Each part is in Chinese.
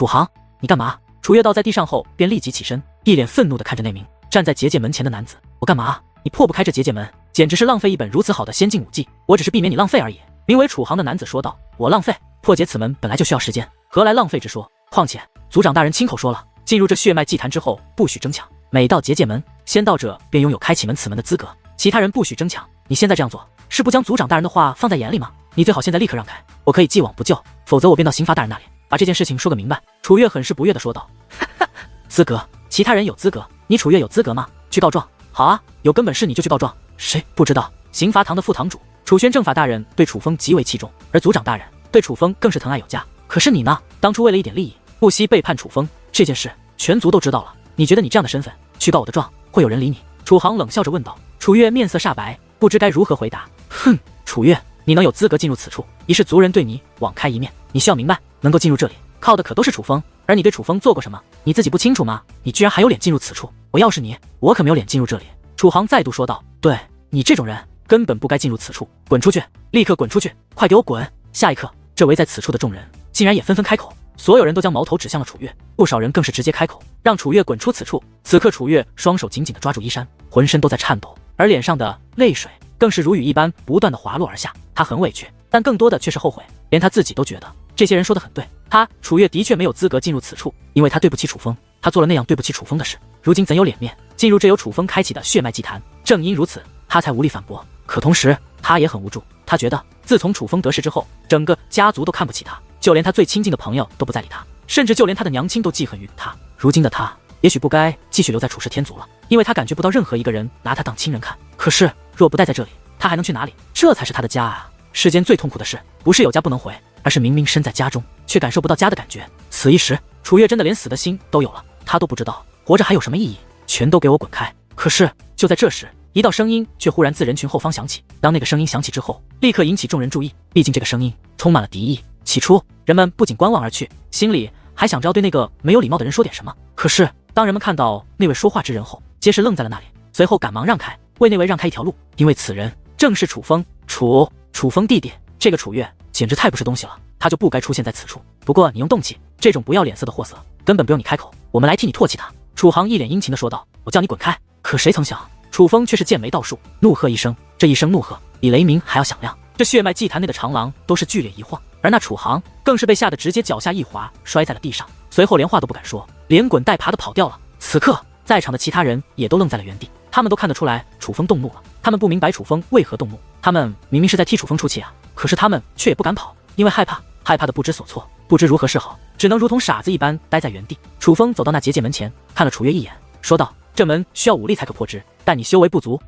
楚航，你干嘛？楚月倒在地上后便立即起身，一脸愤怒地看着那名站在结界门前的男子。我干嘛？你破不开这结界门，简直是浪费一本如此好的仙境武技，我只是避免你浪费而已。名为楚航的男子说道。我浪费？破解此门本来就需要时间，何来浪费之说？况且族长大人亲口说了，进入这血脉祭坛之后不许争抢，每到结界门，先到者便拥有开启此门的资格，其他人不许争抢。你现在这样做，是不将族长大人的话放在眼里吗？你最好现在立刻让开，我可以既往不咎，否则我便到刑罚大人那里把这件事情说个明白。楚月很是不悦地说道。资格？其他人有资格，你楚月有资格吗？去告状？好啊，有根本事你就去告状。谁不知道刑罚堂的副堂主楚宣正法大人对楚风极为器重，而族长大人对楚风更是疼爱有加。可是你呢？当初为了一点利益，不惜背叛楚风，这件事全族都知道了。你觉得你这样的身份去告我的状，会有人理你？楚航冷笑着问道。楚月面色煞白，不知该如何回答。哼，楚月，你能有资格进入此处，已是族人对你网开一面。你需要明白，能够进入这里，靠的可都是楚风，而你对楚风做过什么，你自己不清楚吗？你居然还有脸进入此处！我要是你，我可没有脸进入这里。楚航再度说道。对，你这种人根本不该进入此处，滚出去！立刻滚出去！快给我滚！下一刻，这围在此处的众人竟然也纷纷开口，所有人都将矛头指向了楚月，不少人更是直接开口让楚月滚出此处。此刻楚月双手紧紧地抓住衣衫，浑身都在颤抖，而脸上的泪水更是如雨一般不断地滑落而下。他很委屈，但更多的却是后悔，连他自己都觉得这些人说得很对，他楚月的确没有资格进入此处，因为他对不起楚风，他做了那样对不起楚风的事，如今怎有脸面进入这由楚风开启的血脉祭坛？正因如此，他才无力反驳。可同时他也很无助，他觉得自从楚风得势之后，整个家族都看不起他，就连他最亲近的朋友都不再理他，甚至就连他的娘亲都记恨于他。如今的他也许不该继续留在楚氏天族了，因为他感觉不到任何一个人拿他当亲人看。可是若不待在这里，他还能去哪里？这才是他的家啊！世间最痛苦的事，不是有家不能回，而是明明身在家中，却感受不到家的感觉。此一时，楚月真的连死的心都有了，他都不知道活着还有什么意义，全都给我滚开！可是就在这时，一道声音却忽然自人群后方响起。当那个声音响起之后，立刻引起众人注意，毕竟这个声音充满了敌意。起初人们不仅观望而去，心里还想着要对那个没有礼貌的人说点什么。可是当人们看到那位说话之人后，皆是愣在了那里，随后赶忙让开，为那位让开一条路，因为此人正是楚风。楚风弟弟，这个楚月简直太不是东西了，他就不该出现在此处。不过你用动气，这种不要脸色的货色，根本不用你开口，我们来替你唾弃他。楚航一脸殷勤地说道。我叫你滚开！可谁曾想，楚风却是剑眉倒竖，怒喝一声。这一声怒喝比雷鸣还要响亮，这血脉祭坛内的长廊都是剧烈一晃，而那楚航更是被吓得直接脚下一滑，摔在了地上，随后连话都不敢说，连滚带爬的跑掉了。此刻在场的其他人也都愣在了原地，他们都看得出来楚风动怒了，他们不明白楚风为何动怒，他们明明是在替楚风出气啊，可是他们却也不敢跑，因为害怕的不知所措，不知如何是好，只能如同傻子一般待在原地。楚风走到那结界门前，看了楚月一眼，说道。这门需要武力才可破之，但你修为不足，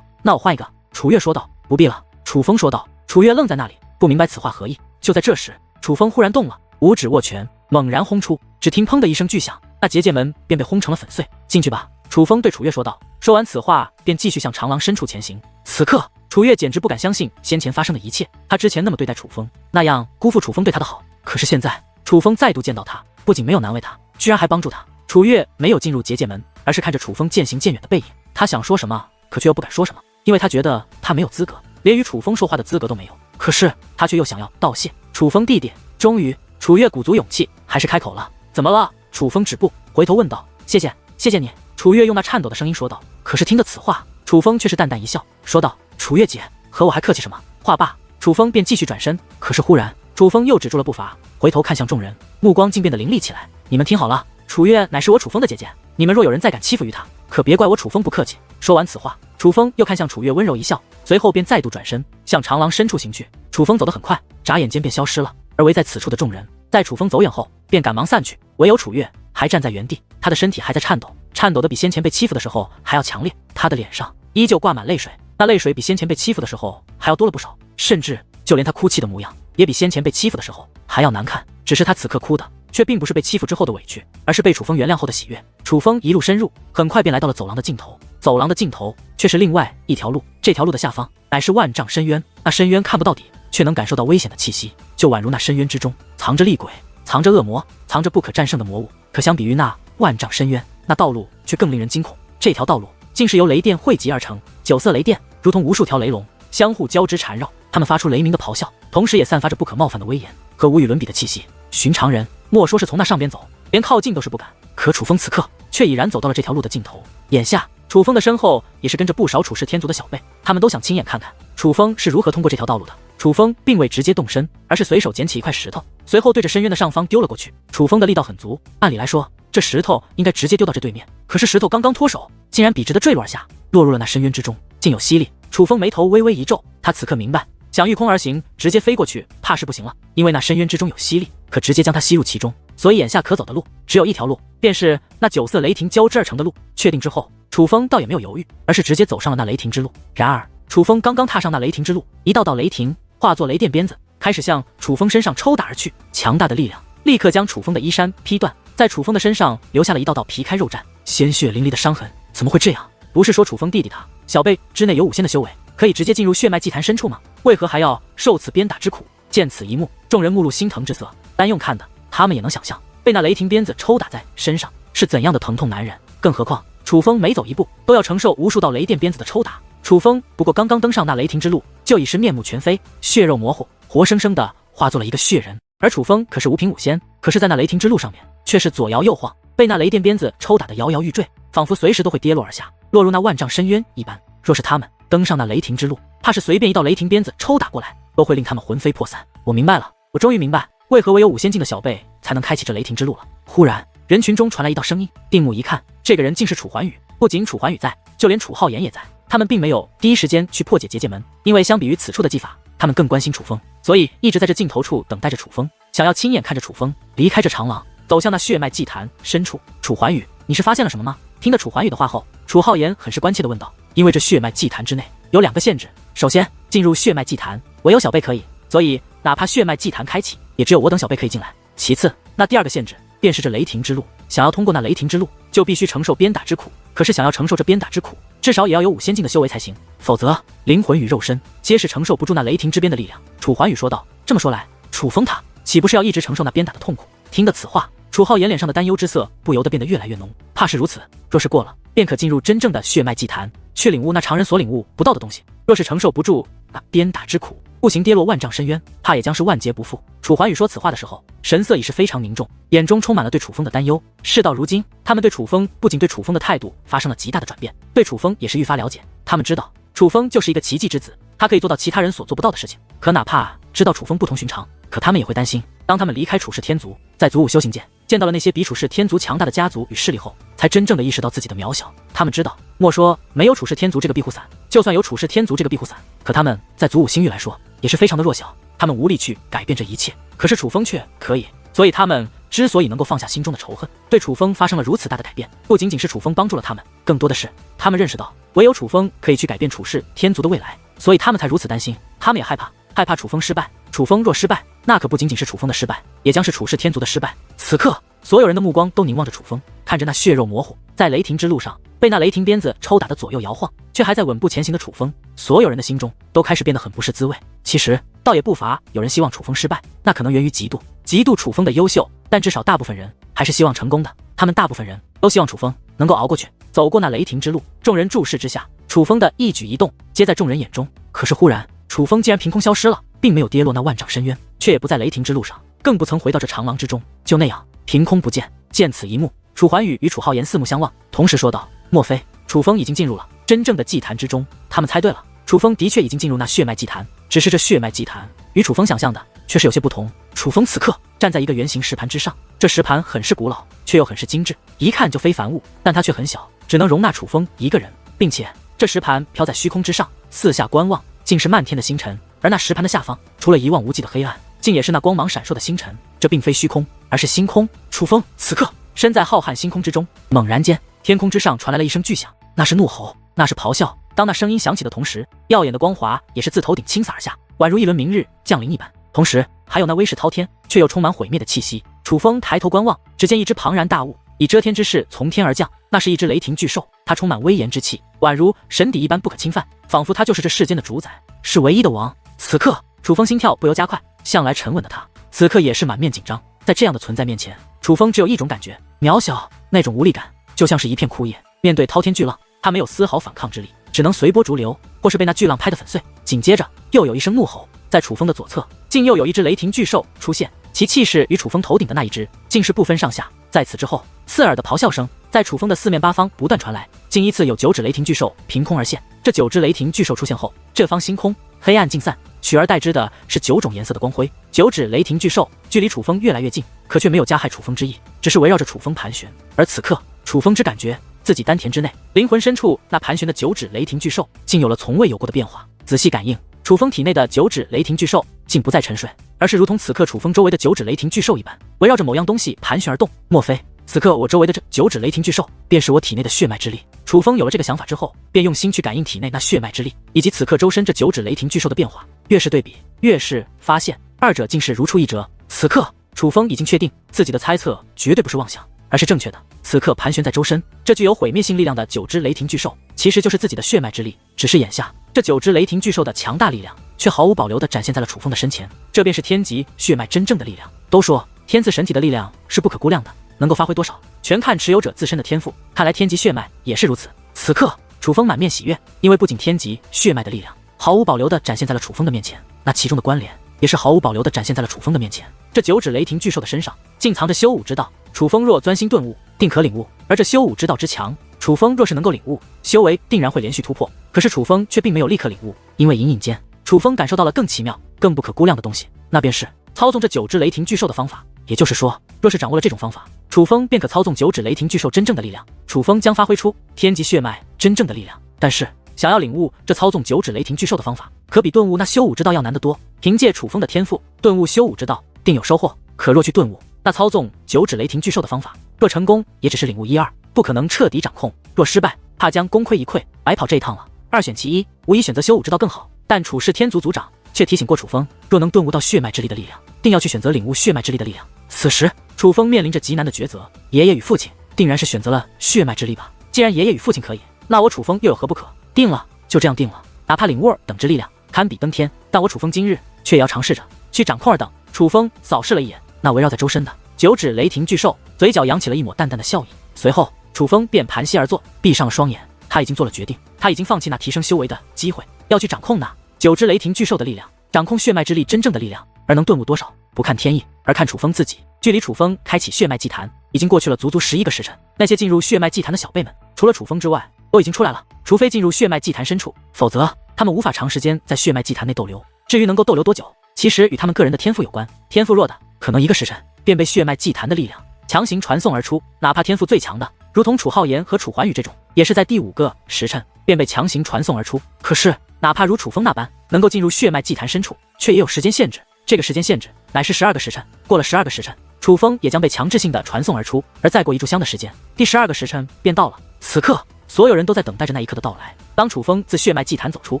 那我换一个。楚月说道。不必了，楚风说道。楚月愣在那里，不明白此话何意。就在这时，楚风忽然动了，五指握拳，猛然轰出，只听砰的一声巨响，那结界门便被轰成了粉碎。进去吧，楚风对楚月说道。说完此话，便继续向长廊深处前行。此刻，楚月简直不敢相信先前发生的一切，他之前那么对待楚风，那样辜负楚风对他的好，可是现在楚风再度见到他，不仅没有难为他，居然还帮助他。楚月没有进入结界门，而是看着楚风渐行渐远的背影，他想说什么，可却又不敢说什么，因为他觉得他没有资格，连与楚风说话的资格都没有。可是他却又想要道谢。楚风弟弟，终于楚月鼓足勇气，还是开口了。怎么了？楚风止步，回头问道。谢谢你。楚月用那颤抖的声音说道。可是听得此话，楚风却是淡淡一笑，说道。楚月姐，和我还客气什么？话罢，楚风便继续转身。可是忽然，楚风又止住了步伐，回头看向众人，目光竟变得凌厉起来。你们听好了，楚月乃是我楚风的姐姐，你们若有人再敢欺负于她，可别怪我楚风不客气。说完此话，楚风又看向楚月温柔一笑，随后便再度转身向长廊深处行去。楚风走得很快，眨眼间便消失了，而围在此处的众人在楚风走远后便赶忙散去，唯有楚月还站在原地，他的身体还在颤抖，颤抖得比先前被欺负的时候还要强烈，他的脸上依旧挂满泪水，那泪水比先前被欺负的时候还要多了不少，甚至就连他哭泣的模样也比先前被欺负的时候还要难看。只是他此刻哭的却并不是被欺负之后的委屈，而是被楚风原谅后的喜悦。楚风一路深入，很快便来到了走廊的尽头，走廊的尽头却是另外一条路，这条路的下方乃是万丈深渊，那深渊看不到底，却能感受到危险的气息，就宛如那深渊之中藏着厉鬼，藏着恶魔，藏着不可战胜的魔物。可相比于那万丈深渊，那道路却更令人惊恐。这条道路竟是由雷电汇集而成，9色雷电如同无数条雷龙相互交织缠绕，它们发出雷鸣的咆哮，同时也散发着不可冒犯的威严和无与伦比的气息。寻常人莫说是从那上边走，连靠近都是不敢。可楚风此刻却已然走到了这条路的尽头，眼下楚风的身后也是跟着不少楚氏天族的小辈，他们都想亲眼看看楚风是如何通过这条道路的。楚风并未直接动身，而是随手捡起一块石头，随后对着深渊的上方丢了过去。楚风的力道很足，按理来说这石头应该直接丢到这对面，可是石头刚刚脱手，竟然笔直的坠落而下，落入了那深渊之中，竟有吸力。楚风眉头微微一皱，他此刻明白，想御空而行，直接飞过去怕是不行了，因为那深渊之中有吸力，可直接将它吸入其中，所以眼下可走的路只有一条路，便是那9色雷霆交织而成的路。确定之后，楚风倒也没有犹豫，而是直接走上了那雷霆之路。然而楚风刚刚踏上那雷霆之路，一道道雷霆化作雷电鞭子，开始向楚风身上抽打而去，强大的力量立刻将楚风的衣衫劈断，在楚风的身上留下了一道道皮开肉绽、鲜血淋漓的伤痕。怎么会这样？不是说楚风弟弟他小辈之内有5仙的修为，可以直接进入血脉祭坛深处吗？为何还要受此鞭打之苦？见此一幕，众人目露心疼之色，单用看的，他们也能想象被那雷霆鞭子抽打在身上是怎样的疼痛难忍。更何况楚风每走一步都要承受无数道雷电鞭子的抽打，楚风不过刚刚登上那雷霆之路，就已是面目全非，血肉模糊，活生生的化作了一个血人。而楚风可是5品5仙，可是在那雷霆之路上面却是左摇右晃，被那雷电鞭子抽打得摇摇欲坠，仿佛随时都会跌落而下，落入那万丈深渊一般。若是他们登上那雷霆之路，怕是随便一道雷霆鞭子抽打过来，都会令他们魂飞魄散。我明白了，我终于明白为何唯有5仙境的小辈才能开启这雷霆之路了。忽然人群中传来一道声音，定目一看，这个人竟是楚桓宇。不仅楚桓宇在，就连楚浩言也在。他们并没有第一时间去破解结界门，因为相比于此处的技法，他们更关心楚风，所以一直在这尽头处等待着楚风，想要亲眼看着楚风离开这长廊，走向那血脉祭坛深处。楚桓宇，你是发现了什么吗？听得楚桓宇的话后，楚浩言很是关切地问道。因为这血脉祭坛之内有2个限制，首先进入血脉祭坛唯有小辈可以，所以哪怕血脉祭坛开启，也只有我等小辈可以进来。其次，那第2个限制便是这雷霆之路，想要通过那雷霆之路，就必须承受鞭打之苦。可是想要承受这鞭打之苦，至少也要有5仙境的修为才行，否则灵魂与肉身皆是承受不住那雷霆之鞭的力量。楚桓宇说道。这么说来，楚风他岂不是要一直承受那鞭打的痛苦？听得此话，楚浩言脸上的担忧之色不由得变得越来越浓。怕是如此，若是过了，便可进入真正的血脉祭坛，去领悟那常人所领悟不到的东西。若是承受不住那鞭打之苦，步行跌落万丈深渊，怕也将是万劫不复。楚桓宇说此话的时候，神色已是非常凝重，眼中充满了对楚风的担忧。事到如今，他们对楚风不仅对楚风的态度发生了极大的转变，对楚风也是愈发了解。他们知道楚风就是一个奇迹之子，他可以做到其他人所做不到的事情。可哪怕知道楚风不同寻常，可他们也会担心，当他们离开楚氏天族，在祖武修行界见到了那些比楚氏天族强大的家族与势力后，才真正的意识到自己的渺小。他们知道，莫说没有楚氏天族这个庇护伞，就算有楚氏天族这个庇护伞，可他们在祖武星域来说也是非常的弱小，他们无力去改变这一切。可是楚风却可以，所以他们之所以能够放下心中的仇恨，对楚风发生了如此大的改变，不仅仅是楚风帮助了他们，更多的是他们认识到唯有楚风可以去改变楚氏天族的未来，所以他们才如此担心。他们也害怕楚风失败。楚风若失败，那可不仅仅是楚风的失败，也将是楚氏天族的失败。此刻所有人的目光都凝望着楚风，看着那血肉模糊，在雷霆之路上被那雷霆鞭子抽打的左右摇晃，却还在稳步前行的楚风，所有人的心中都开始变得很不是滋味。其实倒也不乏有人希望楚风失败，那可能源于嫉妒楚风的优秀，但至少大部分人还是希望成功的。他们大部分人都希望楚风能够熬过去，走过那雷霆之路。众人注视之下，楚风的一举一动皆在众人眼中。可是忽然，楚风竟然凭空消失了，并没有跌落那万丈深渊，却也不在雷霆之路上，更不曾回到这长廊之中，就那样凭空不见。见此一幕，楚桓宇与楚浩言四目相望，同时说道：莫非楚风已经进入了真正的祭坛之中？他们猜对了，楚风的确已经进入那血脉祭坛，只是这血脉祭坛与楚风想象的却是有些不同。楚风此刻站在一个圆形石盘之上，这石盘很是古老，却又很是精致，一看就非凡物，但它却很小，只能容纳楚风一个人，并且这石盘飘在虚空之上，四下观望，竟是漫天的星辰。而那石盘的下方，除了一望无际的黑暗，竟也是那光芒闪烁的星辰。这并非虚空，而是星空。楚风此刻身在浩瀚星空之中，猛然间，天空之上传来了一声巨响，那是怒吼，那是咆哮。当那声音响起的同时，耀眼的光华也是自头顶倾洒而下，宛如一轮明日降临一般。同时，还有那威势滔天却又充满毁灭的气息。楚风抬头观望，只见一只庞然大物以遮天之势从天而降，那是一只雷霆巨兽，它充满威严之气，宛如神邸一般不可侵犯，仿佛它就是这世间的主宰，是唯一的王。此刻，楚风心跳不由加快，向来沉稳的他，此刻也是满面紧张。在这样的存在面前，楚风只有一种感觉，渺小，那种无力感就像是一片枯叶，面对滔天巨浪，他没有丝毫反抗之力，只能随波逐流，或是被那巨浪拍得粉碎。紧接着，又有一声怒吼，在楚风的左侧，竟又有一只雷霆巨兽出现，其气势与楚风头顶的那一只竟是不分上下。在此之后，刺耳的咆哮声在楚风的四面八方不断传来，竟依次有9只雷霆巨兽凭空而现。这9只雷霆巨兽出现后，这方星空黑暗尽散，取而代之的是9种颜色的光辉。9只雷霆巨兽距离楚风越来越近，可却没有加害楚风之意，只是围绕着楚风盘旋。而此刻，楚风只感觉自己丹田之内、灵魂深处那盘旋的9只雷霆巨兽竟有了从未有过的变化。仔细感应，楚风体内的9只雷霆巨兽竟不再沉睡，而是如同此刻楚风周围的9只雷霆巨兽一般，围绕着某样东西盘旋而动。莫非此刻我周围的这9只雷霆巨兽便是我体内的血脉之力？楚风有了这个想法之后，便用心去感应体内那血脉之力，以及此刻周身这9只雷霆巨兽的变化。越是对比，越是发现二者竟是如出一辙。此刻楚风已经确定自己的猜测绝对不是妄想，而是正确的。此刻盘旋在周身这具有毁灭性力量的9只雷霆巨兽，其实就是自己的血脉之力，只是眼下这9只雷霆巨兽的强大力量却毫无保留地展现在了楚风的身前，这便是天级血脉真正的力量。都说天赐神体的力量是不可估量的，能够发挥多少，全看持有者自身的天赋。看来天级血脉也是如此。此刻楚风满面喜悦，因为不仅天级血脉的力量毫无保留地展现在了楚风的面前，那其中的关联也是毫无保留地展现在了楚风的面前。这9只雷霆巨兽的身上竟藏着修武之道，楚风若专心顿悟，定可领悟。而这修武之道之强，楚风若是能够领悟，修为定然会连续突破。可是楚风却并没有立刻领悟，因为隐隐间楚风感受到了更奇妙、更不可估量的东西，那便是操纵这9只雷霆巨兽的方法。也就是说，若是掌握了这种方法，楚风便可操纵9只雷霆巨兽真正的力量，楚风将发挥出天级血脉真正的力量。但是想要领悟这操纵9只雷霆巨兽的方法，可比顿悟那修武之道要难得多。凭借楚风的天赋，顿悟修武之道定有收获。可若去顿悟那操纵9只雷霆巨兽的方法，若成功也只是领悟1、2，不可能彻底掌控；若失败，怕将功亏一篑，白跑这一趟了。二选其一，无疑选择修武之道更好。但楚氏天族族长却提醒过楚风，若能顿悟到血脉之力的力量，定要去选择领悟血脉之力的力量。此时楚风面临着极难的抉择，爷爷与父亲定然是选择了血脉之力吧。既然爷爷与父亲可以，那我楚风又有何不可？定了，就这样定了。哪怕领悟等之力量堪比登天，但我楚风今日却也要尝试着去掌控等。楚风扫视了一眼那围绕在周身的9只雷霆巨兽，嘴角扬起了一抹淡淡的笑意。随后楚风便盘膝而坐，闭上了双眼。他已经做了决定，他已经放弃那提升修为的机会，要去掌控那9只雷霆巨兽的力量，掌控血脉之力真正的力量。而能顿悟多少，不看天意，而看楚风自己。距离楚风开启血脉祭坛已经过去了足足11个时辰，那些进入血脉祭坛的小辈们，除了楚风之外，都已经出来了。除非进入血脉祭坛深处，否则他们无法长时间在血脉祭坛内逗留。至于能够逗留多久，其实与他们个人的天赋有关。天赋弱的，可能1个时辰便被血脉祭坛的力量强行传送而出；哪怕天赋最强的，如同楚浩言和楚环宇这种，也是在第5个时辰便被强行传送而出。可是哪怕如楚风那般能够进入血脉祭坛深处，却也有时间限制。这个时间限制乃是12个时辰，过了12个时辰，楚风也将被强制性的传送而出。而再过1炷香的时间，第12个时辰便到了。此刻所有人都在等待着那一刻的到来。当楚风自血脉祭坛走出，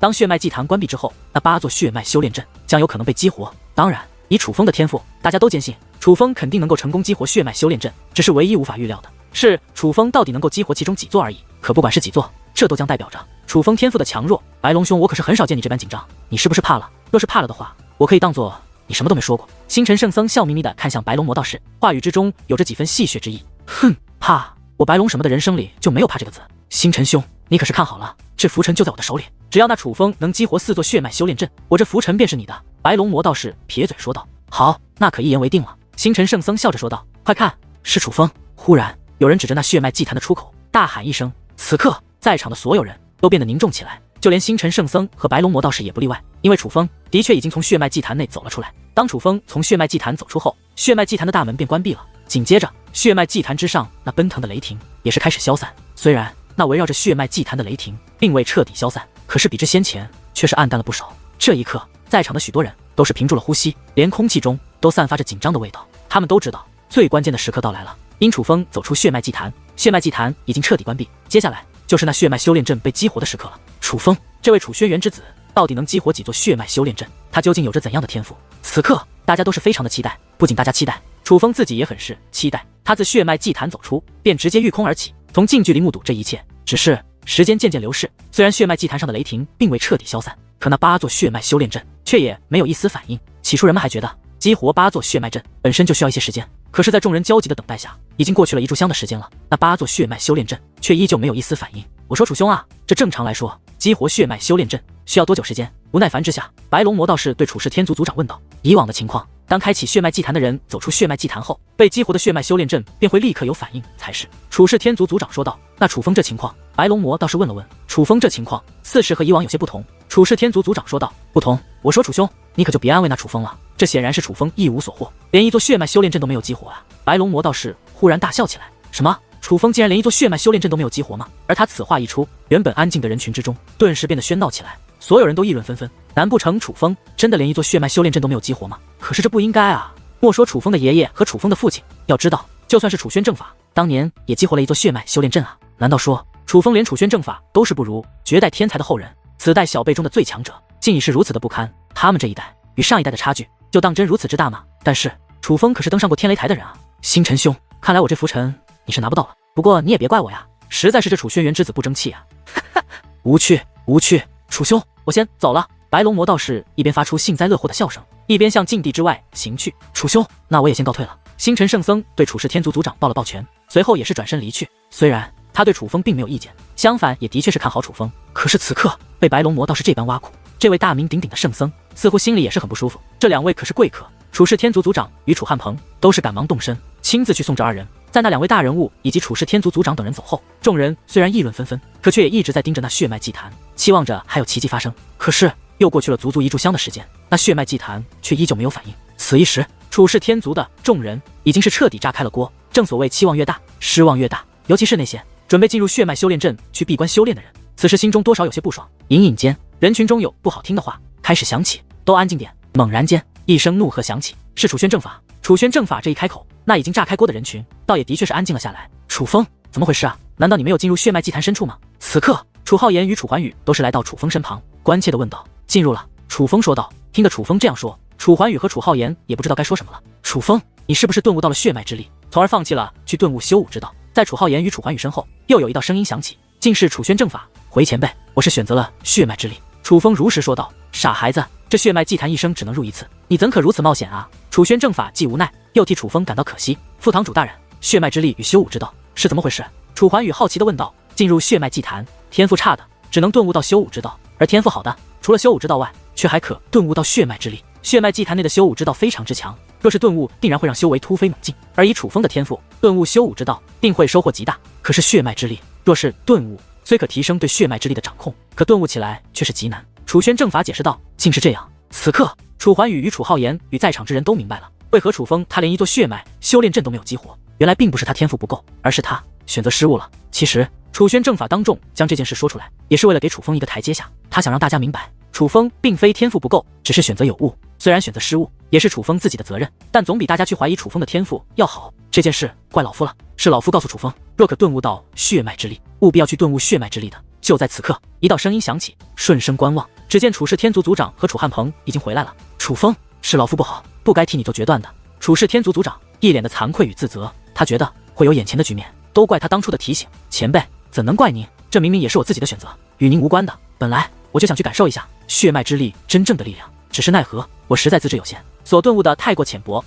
当血脉祭坛关闭之后，那8座血脉修炼阵将有可能被激活。当然以楚风的天赋，大家都坚信楚风肯定能够成功激活血脉修炼阵，只是唯一无法预料的是楚风到底能够激活其中几座而已。可不管是几座，这都将代表着楚风天赋的强弱。白龙兄，我可是很少见你这般紧张，你是不是怕了？若是怕了的话，我可以当做你什么都没说过。星辰圣僧笑眯眯地看向白龙魔道士，话语之中有着几分戏谑之意。哼，怕？我白龙什么的人生里就没有怕这个字。星辰兄，你可是看好了，这浮尘就在我的手里，只要那楚风能激活4座血脉修炼阵，我这浮尘便是你的。白龙魔道士撇嘴说道。好，那可一言为定了。星辰圣僧笑着说道。快看，是楚风。忽然有人指着那血脉祭坛的出口大喊一声，此刻在场的所有人都变得凝重起来，就连星辰圣僧和白龙魔道士也不例外。因为楚风的确已经从血脉祭坛内走了出来。当楚风从血脉祭坛走出后，血脉祭坛的大门便关闭了。紧接着血脉祭坛之上那奔腾的雷霆也是开始消散。虽然那围绕着血脉祭坛的雷霆并未彻底消散，可是比之先前却是暗淡了不少。这一刻在场的许多人都是屏住了呼吸，连空气中都散发着紧张的味道。他们都知道最关键的时刻到来了。因楚风走出血脉祭坛，血脉祭坛已经彻底关闭，接下来就是那血脉修炼阵被激活的时刻了。楚风这位楚轩辕之子到底能激活几座血脉修炼阵？他究竟有着怎样的天赋？此刻大家都是非常的期待，不仅大家期待，楚风自己也很是期待。他自血脉祭坛走出，便直接御空而起，从近距离目睹这一切。只是时间渐渐流逝，虽然血脉祭坛上的雷霆并未彻底消散，可那8座血脉修炼阵却也没有一丝反应。起初人们还觉得激活8座血脉阵本身就需要一些时间，可是在众人焦急的等待下，已经过去了1炷香的时间了，那8座血脉修炼阵却依旧没有一丝反应。我说楚兄啊，这正常来说激活血脉修炼阵需要多久时间？不耐烦之下，白龙魔道士对处世天族族长问道：“以往的情况，当开启血脉祭坛的人走出血脉祭坛后，被激活的血脉修炼阵便会立刻有反应才是。”处世天族族长说道：“那楚风这情况？”白龙魔道士问了问。楚风这情况似是和以往有些不同。处世天族族长说道：“不同。我说楚兄，你可就别安慰那楚风了，这显然是楚风一无所获，连一座血脉修炼阵都没有激活啊！”白龙魔道士忽然大笑起来：“什么？楚风竟然连一座血脉修炼阵都没有激活吗？”而他此话一出，原本安静的人群之中顿时变得喧闹起来，所有人都议论纷纷。难不成楚风真的连一座血脉修炼阵都没有激活吗？可是这不应该啊！莫说楚风的爷爷和楚风的父亲，要知道，就算是楚轩正法，当年也激活了一座血脉修炼阵啊！难道说楚风连楚轩正法都是不如，绝代天才的后人，此代小辈中的最强者，竟已是如此的不堪？他们这一代与上一代的差距，就当真如此之大吗？但是楚风可是登上过天雷台的人啊！星辰兄，看来我这浮尘你是拿不到了。不过你也别怪我呀，实在是这楚轩辕之子不争气啊！无趣无趣，楚兄，我先走了。白龙魔道士一边发出幸灾乐祸的笑声，一边向禁地之外行去。楚兄，那我也先告退了。星辰圣僧对楚世天族族长抱了抱拳，随后也是转身离去。虽然他对楚风并没有意见，相反也的确是看好楚风，可是此刻被白龙魔道士这般挖苦，这位大名鼎鼎的圣僧似乎心里也是很不舒服。这两位可是贵客，楚世天族族长与楚汉鹏都是赶忙动身，亲自去送这二人。在那两位大人物以及楚世天族族长等人走后，众人虽然议论纷纷，可却也一直在盯着那血脉祭坛，期望着还有奇迹发生。可是又过去了足足1炷香的时间，那血脉祭坛却依旧没有反应。此一时，楚世天族的众人已经是彻底炸开了锅。正所谓期望越大，失望越大，尤其是那些准备进入血脉修炼阵去闭关修炼的人，此时心中多少有些不爽。隐隐间，人群中有不好听的话开始响起：“都安静点！”猛然间，一声怒喝响起，是楚轩正法。楚轩正法这一开口，那已经炸开锅的人群倒也的确是安静了下来。楚风，怎么回事啊？难道你没有进入血脉祭坛深处吗？此刻，楚浩言与楚环宇都是来到楚风身旁，关切地问道：“进入了。”楚风说道。听得楚风这样说，楚环宇和楚浩言也不知道该说什么了。楚风，你是不是顿悟到了血脉之力，从而放弃了去顿悟修武之道？在楚浩言与楚环宇身后，又有一道声音响起：“竟是楚轩正法。”回前辈，我是选择了血脉之力。楚风如实说道：“傻孩子，这血脉祭坛一生只能入一次，你怎可如此冒险啊？”楚轩正法既无奈，又替楚风感到可惜。副堂主大人，血脉之力与修武之道是怎么回事？楚环宇好奇地问道。进入血脉祭坛，天赋差的只能顿悟到修武之道，而天赋好的除了修武之道外，却还可顿悟到血脉之力。血脉祭坛内的修武之道非常之强，若是顿悟，定然会让修为突飞猛进。而以楚风的天赋，顿悟修武之道定会收获极大。可是血脉之力，若是顿悟，虽可提升对血脉之力的掌控，可顿悟起来却是极难。楚轩正法解释道：“竟是这样。”此刻，楚环宇与楚浩言与在场之人都明白了，为何楚风他连一座血脉修炼阵都没有激活。原来并不是他天赋不够，而是他选择失误了。其实，楚轩正法当众将这件事说出来，也是为了给楚风一个台阶下。他想让大家明白，楚风并非天赋不够，只是选择有误。虽然选择失误也是楚风自己的责任，但总比大家去怀疑楚风的天赋要好。这件事怪老夫了，是老夫告诉楚风，若可顿悟到血脉之力，务必要去顿悟血脉之力的。就在此刻，一道声音响起，顺声观望，只见楚世天族族长和楚汉鹏已经回来了。楚风，是老夫不好，不该替你做决断的。楚世天族族长一脸的惭愧与自责，他觉得会有眼前的局面，都怪他当初的提醒。前辈，怎能怪您？这明明也是我自己的选择，与您无关的。本来我就想去感受一下血脉之力真正的力量，只是奈何我实在资质有限，所顿悟的太过浅薄，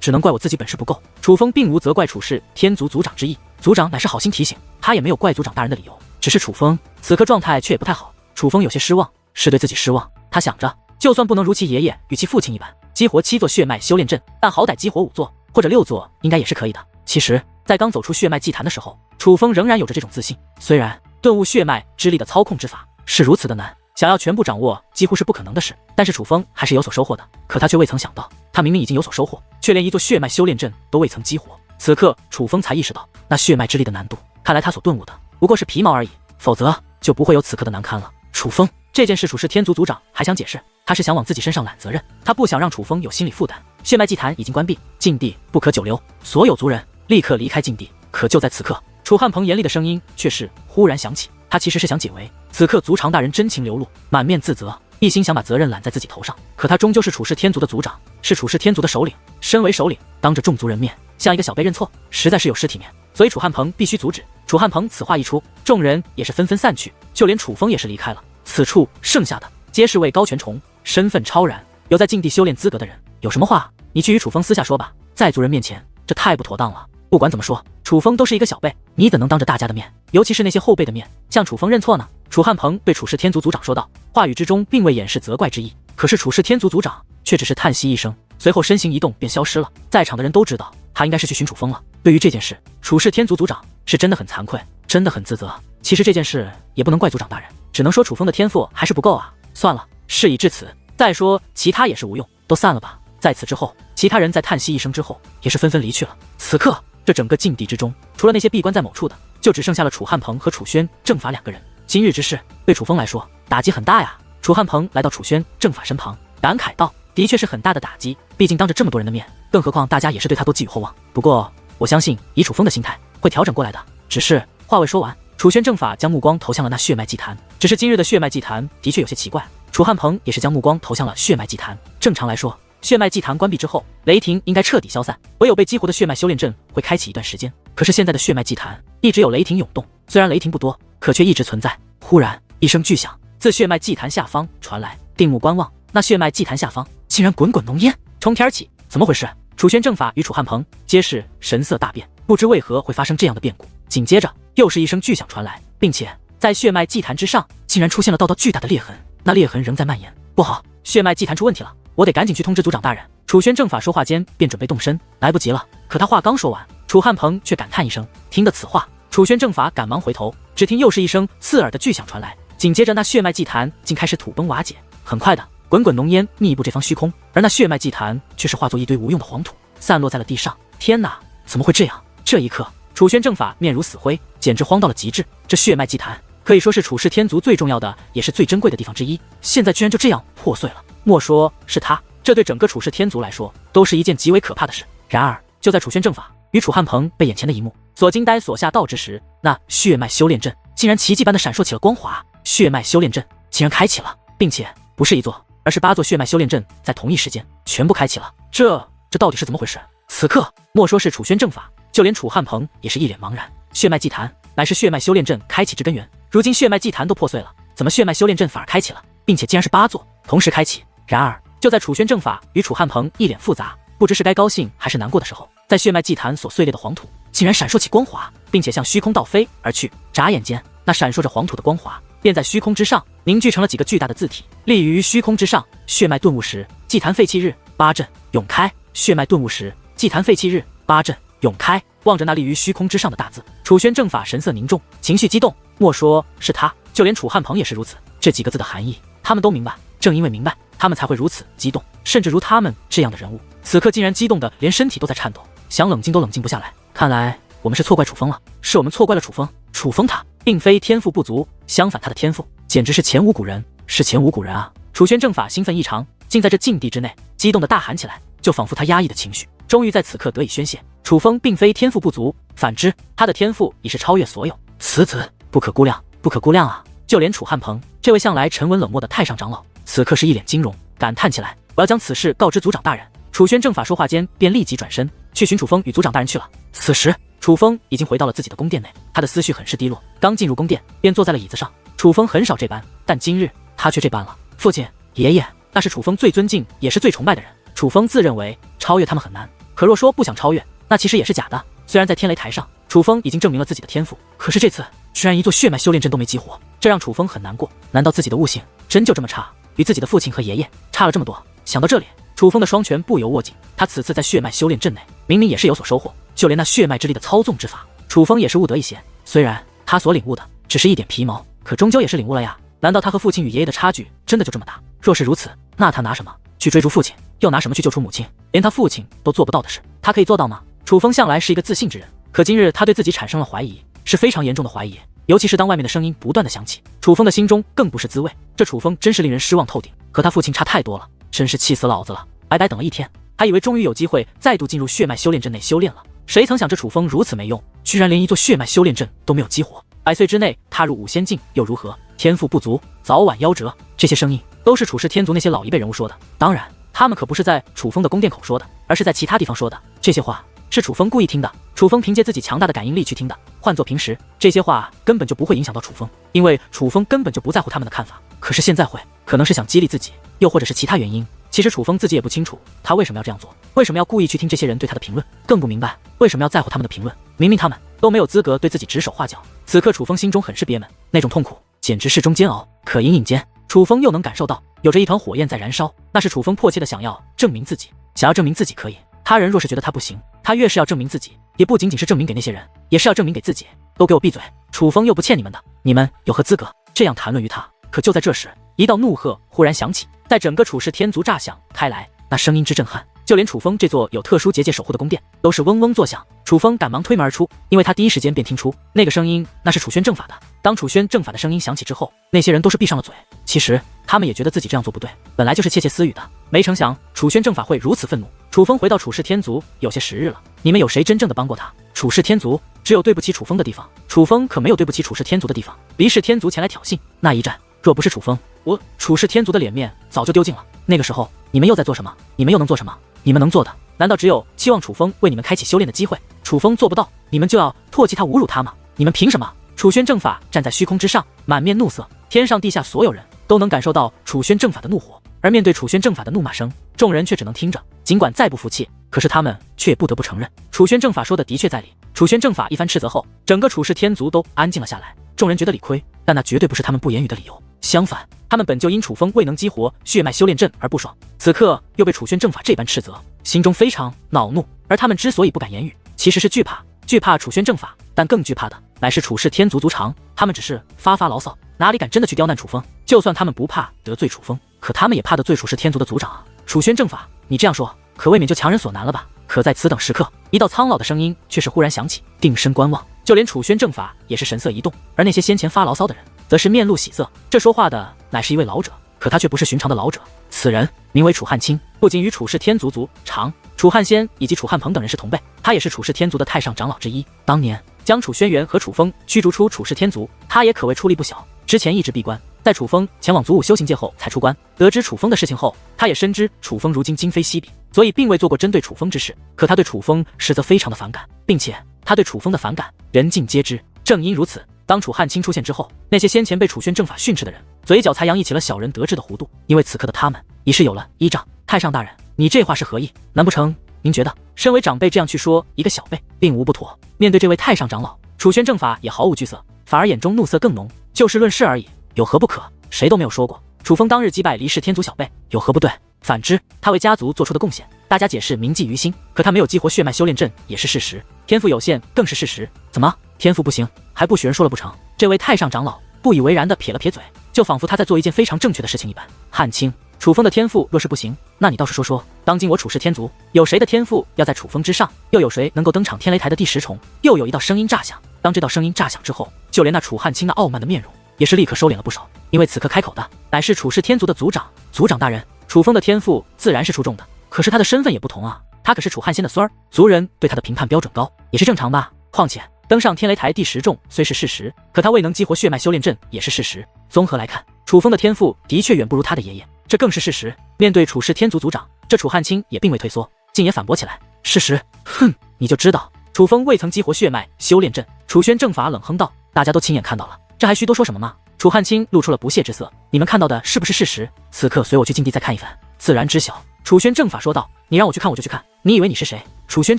只能怪我自己本事不够。楚风并无责怪楚世天族族长之意，族长乃是好心提醒，他也没有怪族长大人的理由。只是楚风此刻状态却也不太好，楚风有些失望，是对自己失望。他想着，就算不能如其爷爷与其父亲一般激活7座血脉修炼阵，但好歹激活5座或者6座应该也是可以的。其实，在刚走出血脉祭坛的时候，楚风仍然有着这种自信。虽然顿悟血脉之力的操控之法是如此的难，想要全部掌握几乎是不可能的事，但是楚风还是有所收获的。可他却未曾想到，他明明已经有所收获，却连一座血脉修炼阵都未曾激活。此刻，楚风才意识到那血脉之力的难度，看来他所顿悟的不过是皮毛而已，否则就不会有此刻的难堪了。楚风这件事，楚世天族族长还想解释，他是想往自己身上揽责任，他不想让楚风有心理负担。血脉祭坛已经关闭，禁地不可久留，所有族人立刻离开禁地。可就在此刻，楚汉鹏严厉的声音却是忽然响起，他其实是想解围。此刻族长大人真情流露，满面自责，一心想把责任揽在自己头上。可他终究是楚世天族的族长，是楚世天族的首领，身为首领，当着众族人面向一个小辈认错，实在是有失体面。所以楚汉鹏必须阻止。楚汉鹏此话一出，众人也是纷纷散去，就连楚风也是离开了。此处剩下的皆是位高权重、身份超然、有在禁地修炼资格的人。有什么话你去与楚风私下说吧，在族人面前这太不妥当了。不管怎么说，楚风都是一个小辈，你怎能当着大家的面，尤其是那些后辈的面，向楚风认错呢？楚汉鹏对楚氏天族族长说道，话语之中并未掩饰责怪之意。可是楚氏天族族长却只是叹息一声，随后身形一动便消失了。在场的人都知道，他应该是去寻楚风了。对于这件事，楚氏天族族长是真的很惭愧，真的很自责。其实这件事也不能怪族长大人，只能说楚风的天赋还是不够啊。算了，事已至此，再说其他也是无用，都散了吧。在此之后，其他人在叹息一声之后，也是纷纷离去了。此刻，这整个禁地之中，除了那些闭关在某处的，就只剩下了楚汉鹏和楚轩正法2个人。今日之事对楚风来说打击很大呀。楚汉鹏来到楚轩正法身旁，感慨道：“的确是很大的打击，毕竟当着这么多人的面，更何况大家也是对他都寄予厚望。不过，我相信以楚风的心态会调整过来的。”只是话未说完，楚轩正法将目光投向了那血脉祭坛。只是今日的血脉祭坛的确有些奇怪，楚汉鹏也是将目光投向了血脉祭坛。正常来说，血脉祭坛关闭之后，雷霆应该彻底消散，唯有被激活的血脉修炼阵会开启一段时间。可是现在的血脉祭坛一直有雷霆涌动，虽然雷霆不多，可却一直存在。忽然一声巨响自血脉祭坛下方传来，定目观望，那血脉祭坛下方竟然滚滚浓烟冲天而起，怎么回事？楚轩正法与楚汉鹏皆是神色大变，不知为何会发生这样的变故。紧接着又是一声巨响传来，并且在血脉祭坛之上竟然出现了道道巨大的裂痕，那裂痕仍在蔓延。不好，血脉祭坛出问题了，我得赶紧去通知族长大人。楚轩正法说话间便准备动身，来不及了。可他话刚说完，楚汉鹏却感叹一声。听得此话，楚轩正法赶忙回头，只听又是一声刺耳的巨响传来，紧接着那血脉祭坛竟开始土崩瓦解。很快的，滚滚浓烟密布这方虚空，而那血脉祭坛却是化作一堆无用的黄土，散落在了地上。天哪，怎么会这样？这一刻，楚轩正法面如死灰，简直慌到了极致。这血脉祭坛可以说是楚氏天族最重要的也是最珍贵的地方之一，现在居然就这样破碎了。莫说是他，这对整个楚氏天族来说都是一件极为可怕的事。然而就在楚轩正法与楚汉鹏被眼前的一幕所惊呆所吓到之时，那血脉修炼阵竟然奇迹般的闪烁起了光华。血脉修炼阵竟然开启了，并且不是一座，而是8座血脉修炼阵在同一时间全部开启了。这到底是怎么回事？此刻莫说是楚轩正法，就连楚汉鹏也是一脸茫然。血脉祭坛乃是血脉修炼阵开启之根源，如今血脉祭坛都破碎了，怎么血脉修炼阵反而开启了，并且竟然是8座同时开启？然而就在楚轩正法与楚汉鹏一脸复杂，不知是该高兴还是难过的时候，在血脉祭坛所碎裂的黄土竟然闪烁起光华，并且向虚空倒飞而去。眨眼间，那闪烁着黄土的光华便在虚空之上凝聚成了几个巨大的字体，立于虚空之上。血脉顿悟时，祭坛废弃日，8阵永开。血脉顿悟时，祭坛废弃日，8阵永开。望着那立于虚空之上的大字，楚轩正法神色凝重，情绪激动。莫说是他，就连楚汉鹏也是如此。这几个字的含义，他们都明白。正因为明白，他们才会如此激动。甚至如他们这样的人物，此刻竟然激动的连身体都在颤抖，想冷静都冷静不下来。看来我们是错怪楚风了，是我们错怪了楚风。楚风他并非天赋不足，相反他的天赋简直是前无古人，是前无古人啊！楚轩正法兴奋异常，竟在这禁地之内激动的大喊起来，就仿佛他压抑的情绪终于在此刻得以宣泄。楚风并非天赋不足，反之，他的天赋已是超越所有。此子不可估量，不可估量啊！就连楚汉鹏这位向来沉稳冷漠的太上长老，此刻是一脸惊容，感叹起来：“我要将此事告知族长大人。”楚轩正法说话间便立即转身去寻楚风与族长大人去了。此时楚风已经回到了自己的宫殿内，他的思绪很是低落，刚进入宫殿便坐在了椅子上。楚风很少这般，但今日他却这般了。父亲、爷爷，那是楚风最尊敬也是最崇拜的人。楚风自认为超越他们很难，可若说不想超越，那其实也是假的。虽然在天雷台上，楚风已经证明了自己的天赋，可是这次居然一座血脉修炼阵都没激活，这让楚风很难过。难道自己的悟性真就这么差，与自己的父亲和爷爷差了这么多？想到这里，楚风的双拳不由握紧。他此次在血脉修炼阵内，明明也是有所收获，就连那血脉之力的操纵之法，楚风也是悟得一些。虽然他所领悟的只是一点皮毛，可终究也是领悟了呀。难道他和父亲与爷爷的差距真的就这么大？若是如此，那他拿什么去追逐父亲，又拿什么去救出母亲？连他父亲都做不到的事，他可以做到吗？楚风向来是一个自信之人，可今日他对自己产生了怀疑，是非常严重的怀疑。尤其是当外面的声音不断的响起，楚风的心中更不是滋味。这楚风真是令人失望透顶，和他父亲差太多了，真是气死老子了！白白等了一天，还以为终于有机会再度进入血脉修炼阵内修炼了，谁曾想这楚风如此没用，居然连一座血脉修炼阵都没有激活。100岁之内踏入5仙境又如何？天赋不足，早晚夭折。这些声音都是楚氏天族那些老一辈人物说的，当然他们可不是在楚风的宫殿口说的，而是在其他地方说的。这些话是楚风故意听的，楚风凭借自己强大的感应力去听的。换做平时，这些话根本就不会影响到楚风，因为楚风根本就不在乎他们的看法。可是现在会，可能是想激励自己，又或者是其他原因。其实楚风自己也不清楚他为什么要这样做，为什么要故意去听这些人对他的评论，更不明白为什么要在乎他们的评论。明明他们都没有资格对自己指手画脚。此刻楚风心中很是憋闷，那种痛苦简直是中煎熬。可隐隐间，楚风又能感受到有着一团火焰在燃烧，那是楚风迫切的想要证明自己，想要证明自己可以。他人若是觉得他不行，他越是要证明自己，也不仅仅是证明给那些人，也是要证明给自己。都给我闭嘴！楚风又不欠你们的，你们有何资格这样谈论于他？可就在这时，一道怒喝忽然响起，在整个楚氏天族炸响开来，那声音之震撼，就连楚风这座有特殊结界守护的宫殿都是嗡嗡作响。楚风赶忙推门而出，因为他第一时间便听出那个声音那是楚轩正法的。当楚轩正法的声音响起之后，那些人都是闭上了嘴。其实他们也觉得自己这样做不对，本来就是窃窃私语的，没成想楚轩正法会如此愤怒。楚风回到楚氏天族有些时日了，你们有谁真正的帮过他？楚氏天族只有对不起楚风的地方，楚风可没有对不起楚氏天族的地方。离氏天族前来挑衅，那一战若不是楚风，我楚氏天族的脸面早就丢尽了。那个时候你们又在做什么？你们又能做什么？你们能做的难道只有期望楚风为你们开启修炼的机会？楚风做不到，你们就要唾弃他侮辱他吗？你们凭什么？楚轩正法站在虚空之上，满面怒色，天上地下所有人都能感受到楚轩正法的怒火。而面对楚轩正法的怒骂声，众人却只能听着，尽管再不服气，可是他们却也不得不承认，楚轩正法说的的确在理。楚轩正法一番斥责后，整个楚氏天族都安静了下来。众人觉得理亏，但那绝对不是他们不言语的理由。相反，他们本就因楚风未能激活血脉修炼阵而不爽，此刻又被楚轩正法这般斥责，心中非常恼怒。而他们之所以不敢言语，其实是惧怕楚轩正法，但更惧怕的乃是楚氏天族族长。他们只是发牢骚，哪里敢真的去刁难楚风？就算他们不怕得罪楚风，可他们也怕得罪楚氏天族的族长啊！楚轩正法，你这样说，可未免就强人所难了吧？可在此等时刻，一道苍老的声音却是忽然响起，定身观望。就连楚轩正法也是神色一动，而那些先前发牢骚的人，则是面露喜色。这说话的乃是一位老者，可他却不是寻常的老者，此人名为楚汉卿，不仅与楚氏天族族长楚汉仙以及楚汉鹏等人是同辈，他也是楚氏天族的太上长老之一。当年将楚轩辕和楚风驱逐出楚氏天族，他也可谓出力不小。之前一直闭关，在楚风前往祖武修行界后才出关。得知楚风的事情后，他也深知楚风如今今非昔比，所以并未做过针对楚风之事。可他对楚风实则非常的反感，并且他对楚风的反感人尽皆知。正因如此，当楚汉卿出现之后，那些先前被楚轩正法训斥的人，嘴角才洋溢起了小人得志的弧度。因为此刻的他们已是有了依仗。太上大人，你这话是何意？难不成您觉得身为长辈这样去说一个小辈并无不妥？面对这位太上长老，楚轩正法也毫无惧色，反而眼中怒色更浓。就事论事而已，有何不可？谁都没有说过楚风当日击败离氏天族小辈有何不对。反之，他为家族做出的贡献，大家解释铭记于心。可他没有激活血脉修炼阵也是事实，天赋有限更是事实。怎么天赋不行还不许人说了不成？这位太上长老不以为然地撇了撇嘴，就仿佛他在做一件非常正确的事情一般。汉卿，楚风的天赋若是不行，那你倒是说说，当今我楚氏天族有谁的天赋要在楚风之上？又有谁能够登场天雷台的第10重？又有一道声音炸响，当这道声音炸响之后，就连那楚汉卿那傲慢的面容也是立刻收敛了不少。因为此刻开口的乃是楚氏天族的族长。族长大人，楚风的天赋自然是出众的，可是他的身份也不同啊，他可是楚汉仙的孙儿，族人对他的评判标准高也是正常吧。况且登上天雷台第10重虽是事实，可他未能激活血脉修炼阵也是事实。综合来看，楚风的天赋的确远不如他的爷爷，这更是事实。面对楚氏天族族长，这楚汉卿也并未退缩，竟也反驳起来：事实？哼，你就知道楚风未曾激活血脉修炼阵。楚轩正法冷哼道：大家都亲眼看到了，这还需多说什么吗？楚汉卿露出了不屑之色：你们看到的是不是事实？此刻随我去禁地再看一番，自然知晓。楚轩正法说道：你让我去看我就去看，你以为你是谁？楚轩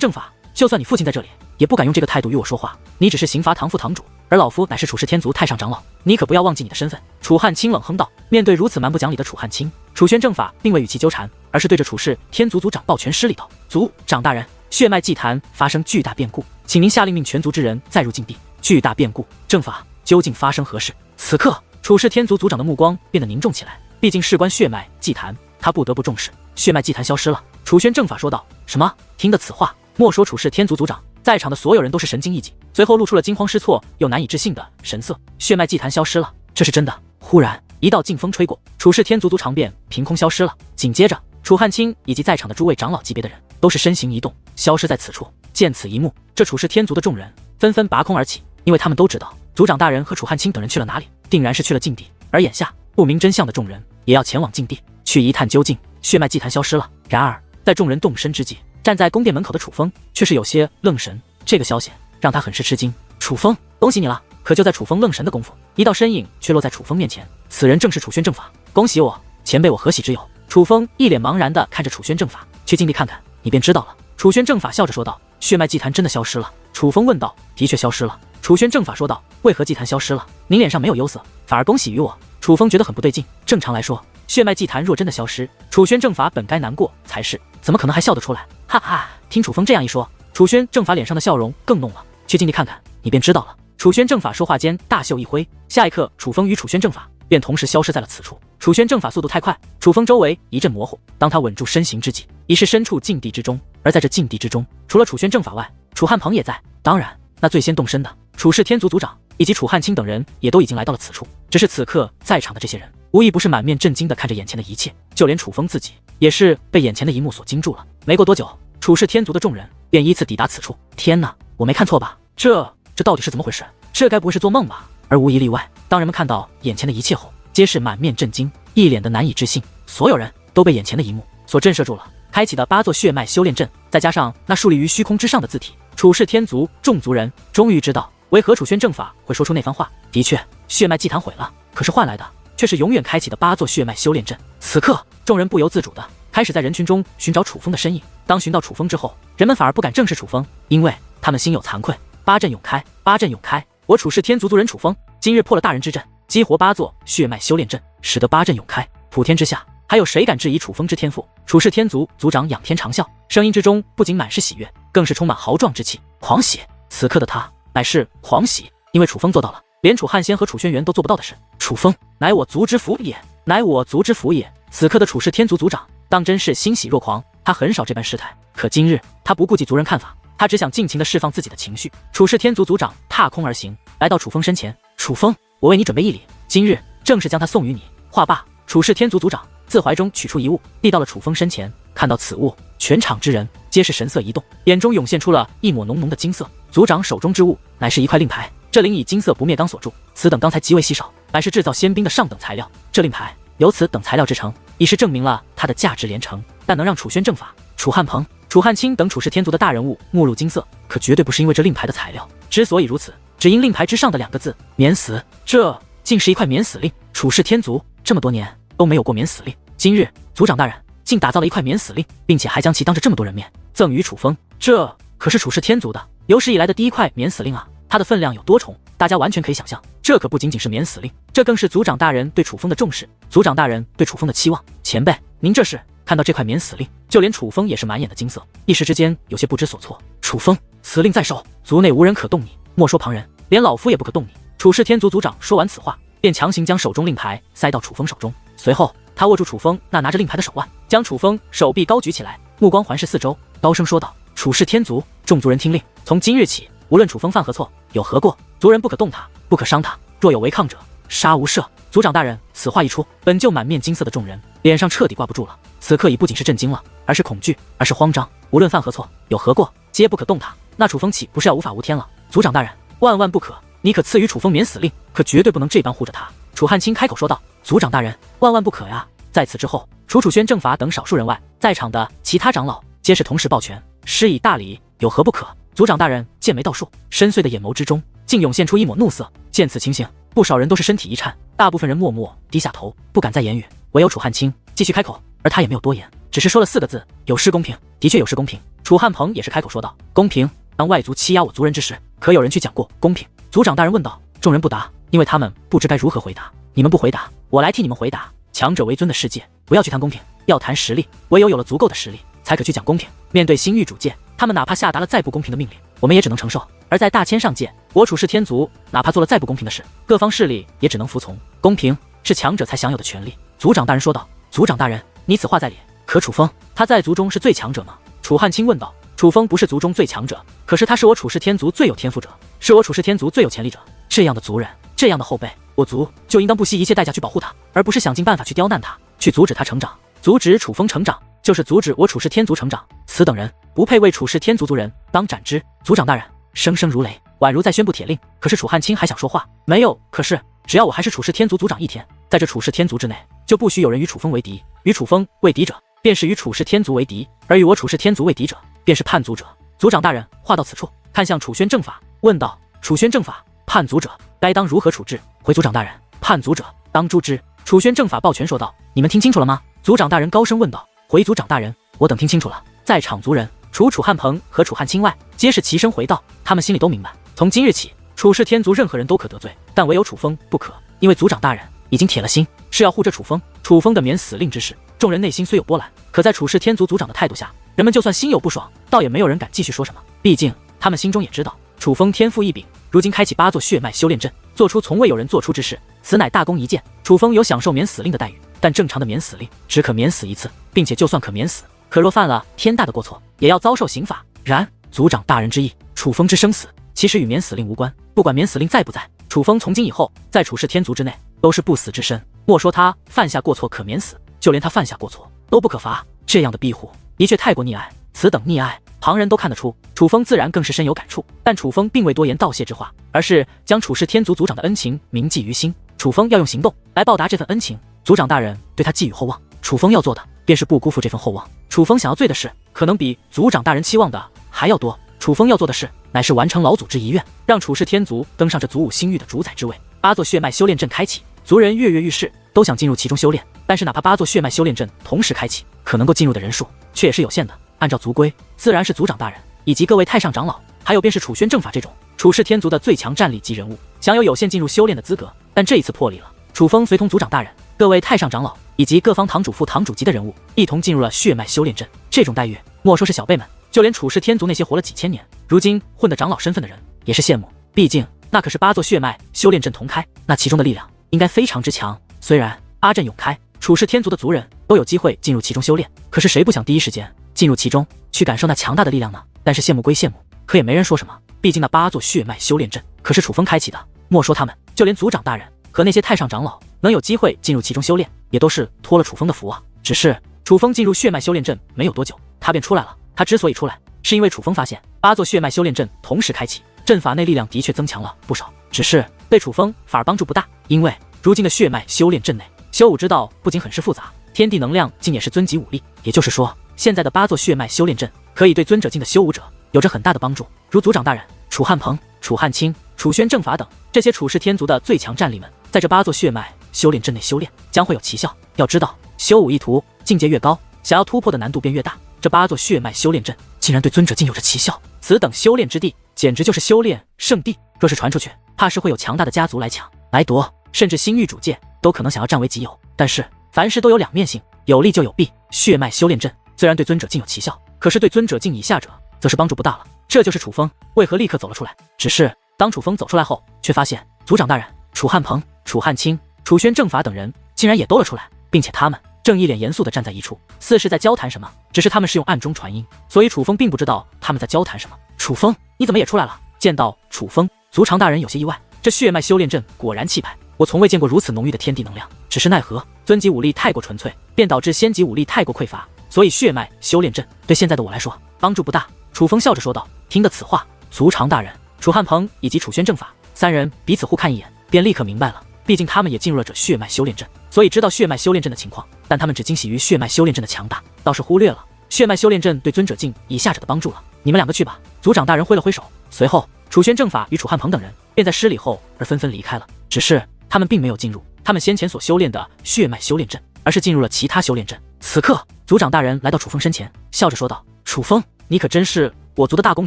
正法，就算你父亲在这里，也不敢用这个态度与我说话。你只是刑罚堂父堂主，而老夫乃是楚氏天族太上长老，你可不要忘记你的身份。楚汉卿冷哼道。面对如此蛮不讲理的楚汉卿，楚轩正法并未与其纠缠，而是对着楚氏天族族长抱拳施礼道：族长大人，血脉祭坛发生巨大变故，请您下令命全族之人再入禁地。巨大变故，正法究竟发生何事？此刻楚氏天族族长的目光变得凝重起来，毕竟事关血脉祭坛，他不得不重视。血脉祭坛消失了。楚轩正法说道：什么？听得此话，莫说楚氏天族族长，在场的所有人都是神经一紧，随后露出了惊慌失措又难以置信的神色。血脉祭坛消失了，这是真的？忽然一道劲风吹过，楚氏天族族长便凭空消失了。紧接着楚汉卿以及在场的诸位长老级别的人都是身形一动，消失在此处。见此一幕，这楚氏天族的众人纷纷拔空而起，因为他们都知道族长大人和楚汉卿等人去了哪里，定然是去了禁地。而眼下不明真相的众人也要前往禁地去一探究竟。血脉祭坛消失了，然而在众人动身之际，站在宫殿门口的楚风却是有些愣神。这个消息让他很是吃惊。楚风，恭喜你了！可就在楚风愣神的功夫，一道身影却落在楚风面前，此人正是楚轩正法。恭喜我，前辈我何喜之有？楚风一脸茫然地看着楚轩正法，去境地看看，你便知道了。楚轩正法笑着说道：“血脉祭坛真的消失了？”楚风问道：“的确消失了。”楚轩正法说道：“为何祭坛消失了？您脸上没有忧色，反而恭喜于我。”楚风觉得很不对劲。正常来说，血脉祭坛若真的消失，楚轩正法本该难过才是，怎么可能还笑得出来？哈哈！听楚风这样一说，楚轩正法脸上的笑容更浓了。去境地看看，你便知道了。楚轩正法说话间，大袖一挥，下一刻，楚风与楚轩正法便同时消失在了此处。楚轩正法速度太快，楚风周围一阵模糊。当他稳住身形之际，已是身处禁地之中。而在这禁地之中，除了楚轩正法外，楚汉鹏也在。当然，那最先动身的楚氏天族族长以及楚汉卿等人也都已经来到了此处。只是此刻在场的这些人，无一不是满面震惊地看着眼前的一切，就连楚风自己也是被眼前的一幕所惊住了。没过多久，楚氏天族的众人便依次抵达此处。天哪，我没看错吧？这到底是怎么回事？这该不会是做梦吧？而无一例外，当人们看到眼前的一切后，皆是满面震惊，一脸的难以置信。所有人都被眼前的一幕所震慑住了。开启的8座血脉修炼阵，再加上那竖立于虚空之上的字体，楚氏天族众族人终于知道为何楚轩正法会说出那番话。的确，血脉祭坛毁了，可是换来的却是永远开启的8座血脉修炼阵。此刻，众人不由自主的开始在人群中寻找楚风的身影。当寻到楚风之后，人们反而不敢正视楚风，因为他们心有惭愧。8阵涌开，8阵涌开！我楚氏天族族人楚风今日破了大人之阵，激活8座血脉修炼阵，使得8阵涌开。普天之下，还有谁敢质疑楚风之天赋？楚氏天族族长仰天长啸，声音之中不仅满是喜悦，更是充满豪壮之气。狂喜！此刻的他乃是狂喜，因为楚风做到了连楚汉仙和楚轩辕都做不到的事。楚风乃我族之福也，乃我族之福也。此刻的楚氏天族族长当真是欣喜若狂，他很少这般失态，可今日他不顾及族人看法，他只想尽情地释放自己的情绪。楚氏天族族长踏空而行，来到楚风身前。楚风，我为你准备一礼，今日正是将它送于你。话罢，楚氏天族族长自怀中取出一物，递到了楚风身前。看到此物，全场之人皆是神色一动，眼中涌现出了一抹浓浓的金色。族长手中之物乃是一块令牌，这令以金色不灭钢所铸，此等钢材极为稀少，乃是制造仙兵的上等材料。这令牌由此等材料制成，已是证明了它的价值连城。但能让楚轩正法、楚汉鹏、楚汉卿等楚氏天族的大人物目露金色，可绝对不是因为这令牌的材料。之所以如此，只因令牌之上的2个字“免死”，这竟是一块免死令。楚氏天族这么多年都没有过免死令，今日族长大人竟打造了一块免死令，并且还将其当着这么多人面赠予楚风，这可是楚氏天族的有史以来的第1块免死令啊！它的分量有多重，大家完全可以想象。这可不仅仅是免死令，这更是族长大人对楚风的重视，族长大人对楚风的期望。前辈，您这是？看到这块免死令，就连楚风也是满眼的金色，一时之间有些不知所措。楚风，此令在手，族内无人可动你，莫说旁人，连老夫也不可动你。楚氏天族族长说完此话，便强行将手中令牌塞到楚风手中，随后他握住楚风那拿着令牌的手腕，将楚风手臂高举起来，目光环视四周，高声说道：“楚氏天族众族人听令，从今日起，无论楚风犯何错，有何过，族人不可动他，不可伤他，若有违抗者，杀无赦。”族长大人此话一出，本就满面金色的众人脸上彻底挂不住了。此刻已不仅是震惊了，而是恐惧，而是慌张。无论犯何错，有何过，皆不可动他。那楚风岂不是要无法无天了？族长大人，万万不可！你可赐予楚风免死令，可绝对不能这般护着他。楚汉卿开口说道：“族长大人，万万不可呀！”在此之后，除楚轩正法等少数人外，在场的其他长老皆是同时抱拳，施以大礼。有何不可？族长大人剑眉倒竖，深邃的眼眸之中竟涌现出一抹怒色。见此情形，不少人都是身体一颤，大部分人默默低下头，不敢再言语。唯有楚汉卿继续开口，而他也没有多言，只是说了4个字：有失公平。的确有失公平。楚汉鹏也是开口说道：“公平？当外族欺压我族人之时，可有人去讲过公平？”族长大人问道。众人不答，因为他们不知该如何回答。你们不回答，我来替你们回答。强者为尊的世界，不要去谈公平，要谈实力。唯有了足够的实力，才可去讲公平。面对新域主界，他们哪怕下达了再不公平的命令，我们也只能承受。而在大千上界，我楚氏天族哪怕做了再不公平的事，各方势力也只能服从。公平是强者才享有的权利。族长大人说道。族长大人，你此话在理，可楚风他在族中是最强者吗？楚汉卿问道。楚风不是族中最强者，可是他是我楚氏天族最有天赋者，是我楚氏天族最有潜力者。这样的族人，这样的后辈，我族就应当不惜一切代价去保护他，而不是想尽办法去刁难他，去阻止他成长。阻止楚风成长，就是阻止我楚氏天族成长。此等人不配为楚氏天族族人，当斩之。族长大人声声如雷，宛如在宣布铁令。可是楚汉卿还想说话，没有。可是只要我还是楚氏天族族长一天，在这楚氏天族之内，就不许有人与楚风为敌。与楚风为敌者，便是与楚氏天族为敌；而与我楚氏天族为敌者，便是叛族者。族长大人话到此处，看向楚轩正法，问道：“楚轩正法，叛族者该当如何处置？”回族长大人，叛族者当诛之。楚轩正法抱拳说道：“你们听清楚了吗？族长大人高声问道。回族长大人，我等听清楚了。在场族人除楚汉鹏和楚汉卿外，皆是齐声回道。他们心里都明白，从今日起，楚氏天族任何人都可得罪，但唯有楚风不可，因为族长大人已经铁了心，是要护着楚风。楚风的免死令之事，众人内心虽有波澜，可在楚氏天族族长的态度下，人们就算心有不爽，倒也没有人敢继续说什么。毕竟他们心中也知道，楚风天赋异禀，如今开启8座血脉修炼阵，做出从未有人做出之事，此乃大功一件。楚风有享受免死令的待遇，但正常的免死令只可免死一次，并且就算可免死，可若犯了天大的过错，也要遭受刑罚。然族长大人之意，楚风之生死其实与免死令无关。不管免死令在不在，楚风从今以后在楚氏天族之内都是不死之身。莫说他犯下过错可免死，就连他犯下过错都不可罚。这样的庇护的确太过溺爱，此等溺爱旁人都看得出，楚风自然更是深有感触。但楚风并未多言道谢之话，而是将楚氏天族族长的恩情铭记于心。楚风要用行动来报答这份恩情，族长大人对他寄予厚望，楚风要做的便是不辜负这份厚望。楚风想要做的事，可能比族长大人期望的还要多。楚风要做的事，乃是完成老祖之遗愿，让楚氏天族登上这祖武星域的主宰之位。8座血脉修炼阵开启，族人跃跃欲试，都想进入其中修炼。但是哪怕8座血脉修炼阵同时开启，可能够进入的人数却也是有限的。按照族规，自然是族长大人以及各位太上长老，还有便是楚宣正法这种楚氏天族的最强战力级人物，享有有限进入修炼的资格。但这一次破例了，楚风随同族长大人、各位太上长老以及各方堂主、副堂主级的人物一同进入了血脉修炼阵。这种待遇，莫说是小辈们，就连楚氏天族那些活了几千年，如今混得长老身份的人也是羡慕。毕竟那可是8座血脉修炼阵同开，那其中的力量应该非常之强。虽然8阵永开，楚氏天族的族人都有机会进入其中修炼，可是谁不想第一时间进入其中，去感受那强大的力量呢？但是羡慕归羡慕，可也没人说什么。毕竟那8座血脉修炼阵可是楚风开启的，莫说他们，就连族长大人和那些太上长老能有机会进入其中修炼，也都是托了楚风的福啊。只是楚风进入血脉修炼阵没有多久，他便出来了。他之所以出来，是因为楚风发现8座血脉修炼阵同时开启，阵法内力量的确增强了不少，只是对楚风反而帮助不大。因为如今的血脉修炼阵内，修武之道不仅很是复杂，天地能量竟也是尊级武力。也就是说，现在的8座血脉修炼阵可以对尊者境的修武者有着很大的帮助。如族长大人、楚汉鹏、楚汉卿、楚宣正法等这些楚氏天族的最强战力们，在这8座血脉修炼阵内修炼将会有奇效。要知道，修武一途，境界越高，想要突破的难度便越大。这8座血脉修炼阵竟然对尊者境有着奇效，此等修炼之地，简直就是修炼圣地。若是传出去，怕是会有强大的家族来抢来夺，甚至星域主界都可能想要占为己有。但是凡事都有两面性，有利就有弊。血脉修炼阵虽然对尊者境有奇效，可是对尊者境以下者则是帮助不大了。这就是楚风为何立刻走了出来。只是当楚风走出来后，却发现族长大人、楚汉鹏、楚汉卿、楚宣正法等人竟然也都了出来，并且他们正一脸严肃地站在一处，似是在交谈什么。只是他们是用暗中传音，所以楚风并不知道他们在交谈什么。楚风，你怎么也出来了？见到楚风，族长大人有些意外。这血脉修炼阵果然气派，我从未见过如此浓郁的天地能量。只是奈何尊级武力太过纯粹，便导致仙级武力太过匮乏，所以血脉修炼阵对现在的我来说帮助不大。楚风笑着说道。听得此话，族长大人、楚汉鹏以及楚宣正法三人彼此互看一眼，便立刻明白了。毕竟他们也进入了这血脉修炼阵，所以知道血脉修炼阵的情况，但他们只惊喜于血脉修炼阵的强大，倒是忽略了血脉修炼阵对尊者境以下者的帮助了。你们两个去吧。族长大人挥了挥手，随后楚宣正法与楚汉鹏等人便在施礼后而纷纷离开了。只是他们并没有进入他们先前所修炼的血脉修炼阵，而是进入了其他修炼阵。此刻族长大人来到楚风身前，笑着说道：楚风，你可真是我族的大功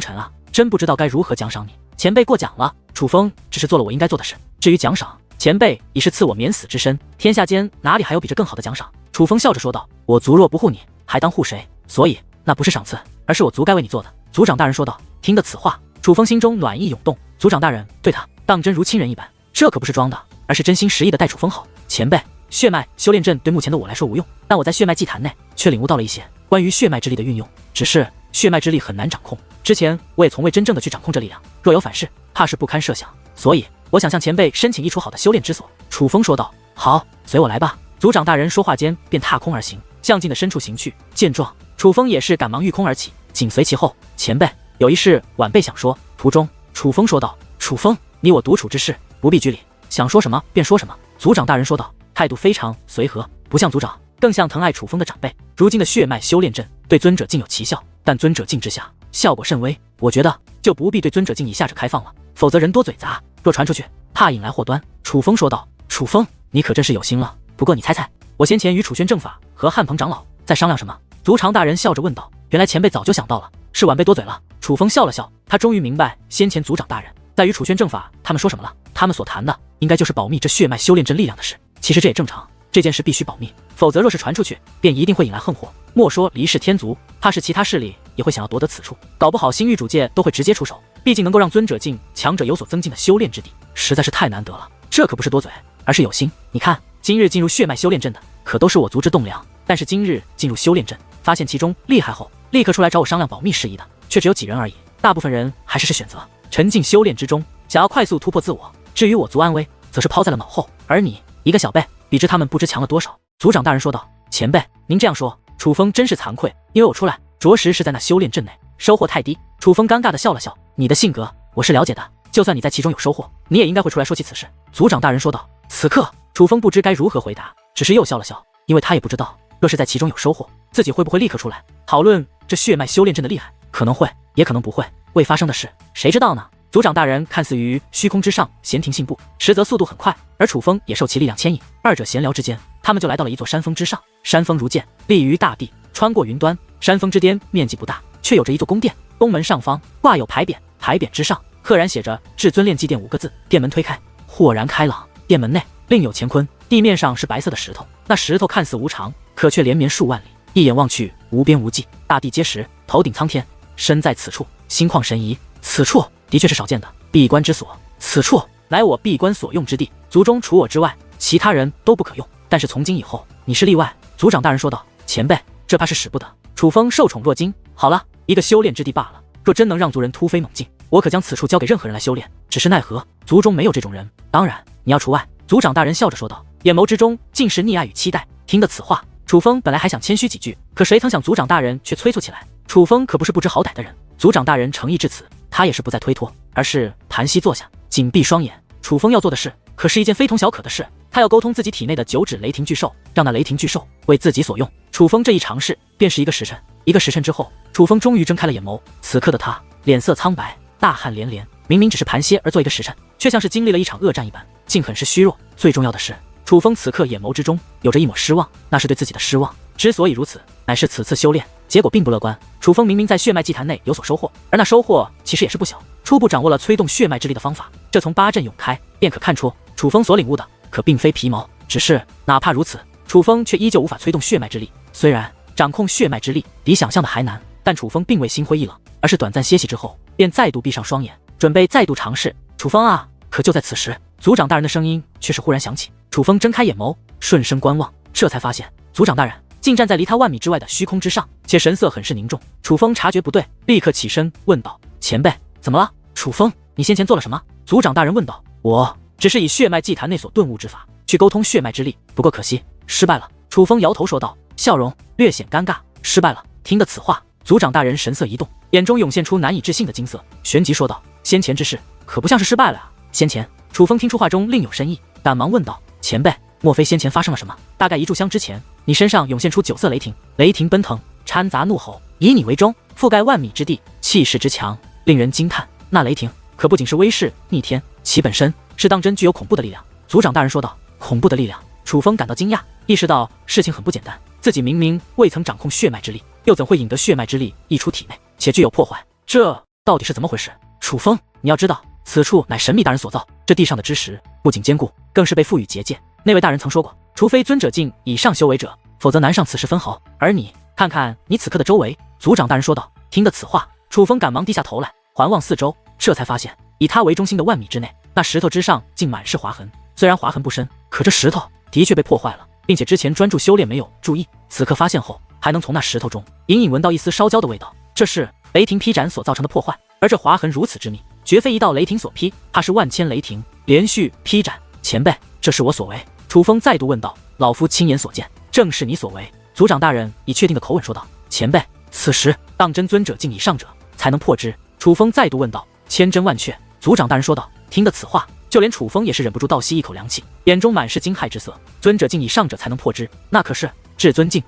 臣啊，真不知道该如何奖赏你。前辈过奖了，楚风只是做了我应该做的事，至于奖赏，前辈已是赐我免死之身，天下间哪里还有比这更好的奖赏？楚风笑着说道：我族若不护你，还当护谁？所以那不是赏赐，而是我族该为你做的。族长大人说道。听得此话，楚风心中暖意涌动，族长大人对他当真如亲人一般，这可不是装的，而是真心实意的待楚风好。前辈，血脉修炼阵对目前的我来说无用，但我在血脉祭坛内却领悟到了一些关于血脉之力的运用。只是血脉之力很难掌控，之前我也从未真正的去掌控这力量，若有反噬，怕是不堪设想。所以我想向前辈申请一处好的修炼之所。楚风说道。好，随我来吧。族长大人说话间便踏空而行，向近的深处行去。见状，楚风也是赶忙御空而起，紧随其后。前辈，有一事晚辈想说。途中，楚风说道。楚风，你我独处之事，不必拘礼，想说什么便说什么。族长大人说道，态度非常随和，不像族长，更像疼爱楚风的长辈。如今的血脉修炼阵对尊者境有奇效，但尊者境之下效果甚微，我觉得就不必对尊者境以下者开放了，否则人多嘴杂，若传出去，怕引来祸端。楚风说道。楚风，你可真是有心了。不过你猜猜，我先前与楚轩正法和汉鹏长老在商量什么？族长大人笑着问道。原来前辈早就想到了，是晚辈多嘴了。楚风笑了笑，他终于明白先前族长大人在与楚轩正法他们说什么了。他们所谈的应该就是保密这血脉修炼阵力量的事。其实这也正常，这件事必须保密，否则若是传出去，便一定会引来横祸。莫说离世天族，怕是其他势力也会想要夺得此处，搞不好新域主界都会直接出手。毕竟能够让尊者境强者有所增进的修炼之地，实在是太难得了。这可不是多嘴，而是有心。你看，今日进入血脉修炼阵的，可都是我族之栋梁。但是今日进入修炼阵，发现其中厉害后，立刻出来找我商量保密事宜的，却只有几人而已。大部分人还是选择沉浸修炼之中，想要快速突破自我。至于我族安危，则是抛在了脑后。而你一个小辈，比之他们不知强了多少。族长大人说道。前辈，您这样说，楚风真是惭愧，因为我出来着实是在那修炼阵内，收获太低。楚风尴尬地笑了笑，你的性格我是了解的，就算你在其中有收获，你也应该会出来说起此事。族长大人说道。此刻楚风不知该如何回答，只是又笑了笑，因为他也不知道若是在其中有收获，自己会不会立刻出来讨论这血脉修炼阵的厉害。可能会，也可能不会，未发生的事谁知道呢？族长大人看似于虚空之上闲庭信步，实则速度很快，而楚风也受其力量牵引。二者闲聊之间，他们就来到了一座山峰之上。山峰如剑，立于大地，穿过云端。山峰之巅面积不大，却有着一座宫殿，宫门上方挂有牌匾，牌匾之上赫然写着至尊炼祭殿5个字。殿门推开，豁然开朗，殿门内另有乾坤，地面上是白色的石头，那石头看似无常，可却连绵数万里，一眼望去无边无际，大地皆实，头顶苍天。身在此处，心旷神怡。此处的确是少见的闭关之所，此处乃我闭关所用之地，族中除我之外，其他人都不可用。但是从今以后，你是例外。族长大人说道。前辈，这怕是使不得。楚风受宠若惊。好了，一个修炼之地罢了，若真能让族人突飞猛进，我可将此处交给任何人来修炼。只是奈何族中没有这种人，当然你要除外。族长大人笑着说道，眼眸之中尽是溺爱与期待。听得此话，楚风本来还想谦虚几句，可谁曾想族长大人却催促起来。楚风可不是不知好歹的人，族长大人诚意至此，他也是不再推脱，而是盘膝坐下，紧闭双眼。楚风要做的事可是一件非同小可的事，他要沟通自己体内的9指雷霆巨兽，让那雷霆巨兽为自己所用。楚风这一尝试便是1个时辰。1个时辰之后，楚风终于睁开了眼眸。此刻的他脸色苍白，大汗连连，明明只是盘歇而做1个时辰，却像是经历了一场恶战一般，竟很是虚弱。最重要的是，楚风此刻眼眸之中有着一抹失望，那是对自己的失望。之所以如此，乃是此次修炼结果并不乐观。楚风明明在血脉祭坛内有所收获，而那收获其实也是不小，初步掌握了催动血脉之力的方法。这从8阵涌开便可看出，楚风所领悟的可并非皮毛。只是哪怕如此，楚风却依旧无法催动血脉之力。虽然掌控血脉之力比想象的还难，但楚风并未心灰意冷，而是短暂歇息之后，便再度闭上双眼，准备再度尝试。楚风啊！可就在此时，族长大人的声音却是忽然响起。楚风睁开眼眸，顺声观望，这才发现族长大人竟站在离他万米之外的虚空之上，且神色很是凝重。楚风察觉不对，立刻起身问道：前辈，怎么了？楚风，你先前做了什么？族长大人问道。我只是以血脉祭坛内所顿悟之法去沟通血脉之力，不过可惜失败了。楚风摇头说道，笑容略显尴尬。失败了。听得此话，族长大人神色一动，眼中涌现出难以置信的金色，旋即说道：先前之事可不像是失败了啊。先前？楚风听出话中另有深意，赶忙问道：前辈，莫非先前发生了什么？大概1炷香之前，你身上涌现出9色雷霆，雷霆奔腾，掺杂怒吼，以你为中，覆盖万米之地，气势之强令人惊叹。那雷霆可不仅是威势逆天，其本身是当真具有恐怖的力量。族长大人说道。恐怖的力量？楚风感到惊讶，意识到事情很不简单，自己明明未曾掌控血脉之力，又怎会引得血脉之力溢出体内，且具有破坏？这到底是怎么回事？楚风，你要知道，此处乃神秘大人所造，这地上的之石不仅坚固，更是被赋予结界。那位大人曾说过，除非尊者境以上修为者，否则难上此石分毫。而你，看看你此刻的周围。族长大人说道。听得此话，楚风赶忙低下头来，环望四周，这才发现以他为中心的万米之内，那石头之上竟满是划痕。虽然划痕不深，可这石头的确被破坏了，并且之前专注修炼没有注意，此刻发现后，还能从那石头中隐隐闻到一丝烧焦的味道。这是雷霆劈斩所造成的破坏，而这划痕如此致密，绝非一道雷霆所劈，怕是万千雷霆连续劈斩。前辈，这是我所为？楚风再度问道。老夫亲眼所见，正是你所为。族长大人以确定的口吻说道。前辈，此时当真尊者境以上者才能破之？楚风再度问道。千真万确。族长大人说道。听得此话，就连楚风也是忍不住倒吸一口凉气，眼中满是惊骇之色。尊者境以上者才能破之，那可是至尊境